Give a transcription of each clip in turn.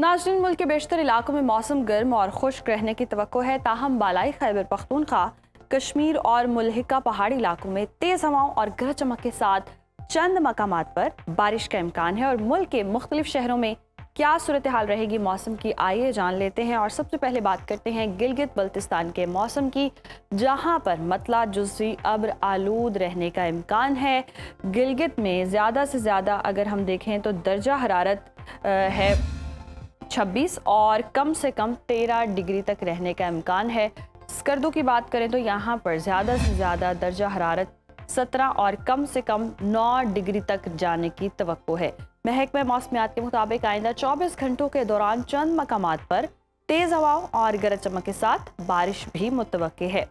नाज़रीन, मुल्क के बेशतर इलाकों में मौसम गर्म और खुश्क रहने की तवक्को है। ताहम बालाई खैबर पख्तूनख्वा, कश्मीर और मुल्हिका पहाड़ी इलाकों में तेज़ हवाओं और गरज चमक के साथ चंद मकामात पर बारिश का इम्कान है। और मुल्क के मुख्तलिफ शहरों में क्या सूरत हाल रहेगी मौसम की, आइए जान लेते हैं। और सबसे पहले बात करते हैं गिलगित बल्तिस्तान के मौसम की, जहां पर मतला जुज़वी अब्र आलूद रहने का इम्कान है। गिलगित में ज़्यादा से ज़्यादा अगर हम देखें तो दर्जा हरारत है 26 और कम से कम 13 डिग्री तक रहने का इम्कान है। स्कर्दू की बात करें तो यहाँ पर ज़्यादा से ज़्यादा दर्जा हरारत 17 और कम से कम 9 डिग्री तक जाने की तवक्को है। महकमा मौसमियात के मुताबिक आइंदा 24 घंटों के दौरान चंद मकामात पर तेज़ हवाओं और गरज चमक के साथ बारिश भी मुतवक्के है।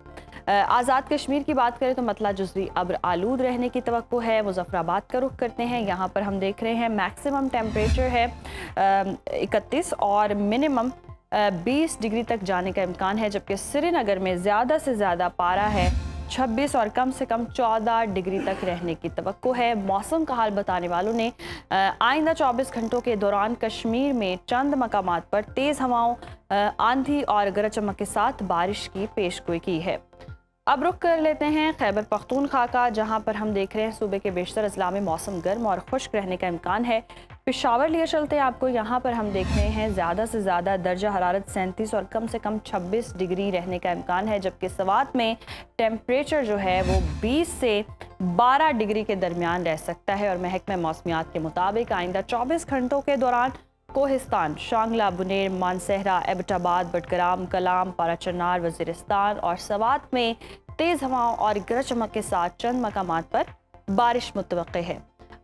आज़ाद कश्मीर की बात करें तो मतला जुज़वी अब्र आलूद रहने की तवक्को है। मुजफ्फराबाद का रुख करते हैं, यहाँ पर हम देख रहे हैं मैक्सिमम टेम्परेचर है 31 और मिनिमम 20 डिग्री तक जाने का इम्कान है। जबकि श्रीनगर में ज़्यादा से ज़्यादा पारा है 26 और कम से कम 14 डिग्री तक रहने की तवक्को है। मौसम का हाल बताने वालों ने आइंदा 24 घंटों के दौरान कश्मीर में चंद मकामात पर तेज़ हवाओं, आंधी और गरज चमक के साथ बारिश की पेशगोई की है। अब रुख कर लेते हैं खैबर पख्तूनख्वा का, जहां पर हम देख रहे हैं सूबे के बेशतर अजला में मौसम गर्म और खुश्क रहने का इम्कान है। पेशावर लिए चलते हैं आपको, यहाँ पर हम देख रहे हैं ज़्यादा से ज़्यादा दर्जा हरारत 37 और कम से कम 26 डिग्री रहने का इम्कान है। जबकि सवात में टेम्परेचर जो है वो 20 से 12 डिग्री के दरमियान रह सकता है। और महकमा मौसमियात के मुताबिक आइंदा 24 घंटों के दौरान कोहिस्तान, शांगला, बुनेर, मानसहरा, एबटाबाद, बटग्राम, कलाम, पाराचनार, वजीरिस्तान और सवात में तेज़ हवाओं और गरज चमक के साथ चंद मकामात पर बारिश मुतवक्के है।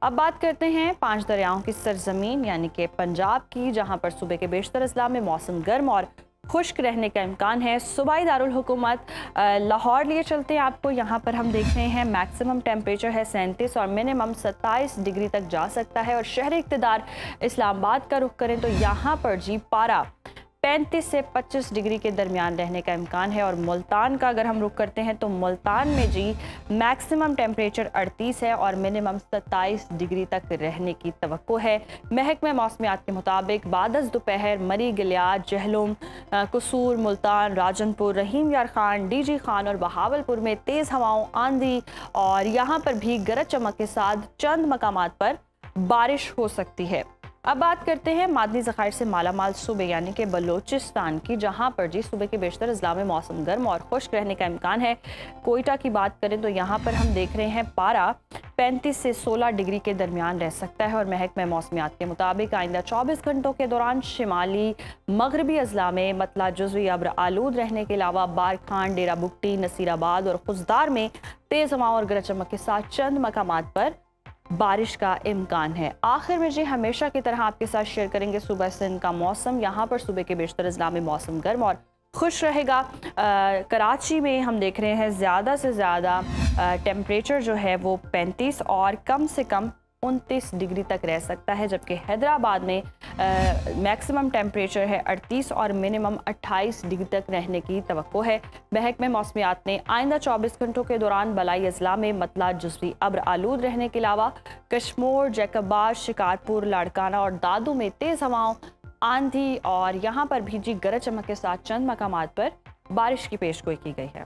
अब बात करते हैं 5 दरियाओं की सरजमीन यानी कि पंजाब की, जहां पर सूबे के बेशतर अजला में मौसम गर्म और खुश्क रहने का इम्कान है। सूबाई दारुल हुकूमत लाहौर लिए चलते हैं आपको, यहाँ पर हम देख रहे हैं मैक्सिमम टेम्परेचर है 37 और मिनिमम 27 डिग्री तक जा सकता है। और शहर इक़्तिदार इस्लामाबाद का रुख करें तो यहाँ पर जी पारा 35 से 25 डिग्री के दरमियान रहने का इम्कान है। और मुल्तान का अगर हम रुख करते हैं तो मुल्तान में जी मैक्सिमम टेम्परेचर 38 है और मिनिमम 27 डिग्री तक रहने की तवक्को है। महकमा मौसमियात के मुताबिक बादस दोपहर मरी, गिलियाद, जहलुम, कसूर, मुल्तान, राजनपुर, रहीम यार खान, डीजी खान और बहावलपुर में तेज़ हवाओं, आंधी और यहाँ पर भी गरज चमक के साथ चंद मकामात पर बारिश हो सकती है। अब बात करते हैं मादनी ज़खायर से मालामाल सूबे यानी कि बलोचिस्तान की, जहां पर जी सूबे के बेशतर अजला में मौसम गर्म और खुश्क रहने का इम्कान है। कोयटा की बात करें तो यहाँ पर हम देख रहे हैं पारा 35 से 16 डिग्री के दरमियान रह सकता है। और महकमा मौसमियात के मुताबिक आइंदा 24 घंटों के दौरान शिमाली मगरबी अजला में मतला जुज़वी अब्र आलूद रहने के अलावा बारखान, डेरा बुगटी, नसीराबाद और खुजदार में तेज़ हवाओं और गरज चमक के साथ चंद मकामात पर बारिश का इम्कान है। आखिर में जी हमेशा की तरह आपके साथ शेयर करेंगे सुबह सिंध का मौसम। यहाँ पर सूबे के बेशतर अजला में मौसम गर्म और खुश रहेगा। कराची में हम देख रहे हैं ज़्यादा से ज़्यादा टेम्परेचर जो है वो 35 और कम से कम 29 डिग्री तक रह सकता है। जबकि हैदराबाद में मैक्सिमम टेम्परेचर है 38 और मिनिमम 28 डिग्री तक रहने की तवक्को है। महकमा मौसमियात ने आइंदा 24 घंटों के दौरान बलाई अजला में मतला जुज़वी अब्र आलूद रहने के अलावा कश्मोर, जैकबाद, शिकारपुर, लाड़काना और दादू में तेज़ हवाओं, आंधी और यहाँ पर भी जी गरज चमक के साथ चंद मकामात पर बारिश की पेशगोई की गई है।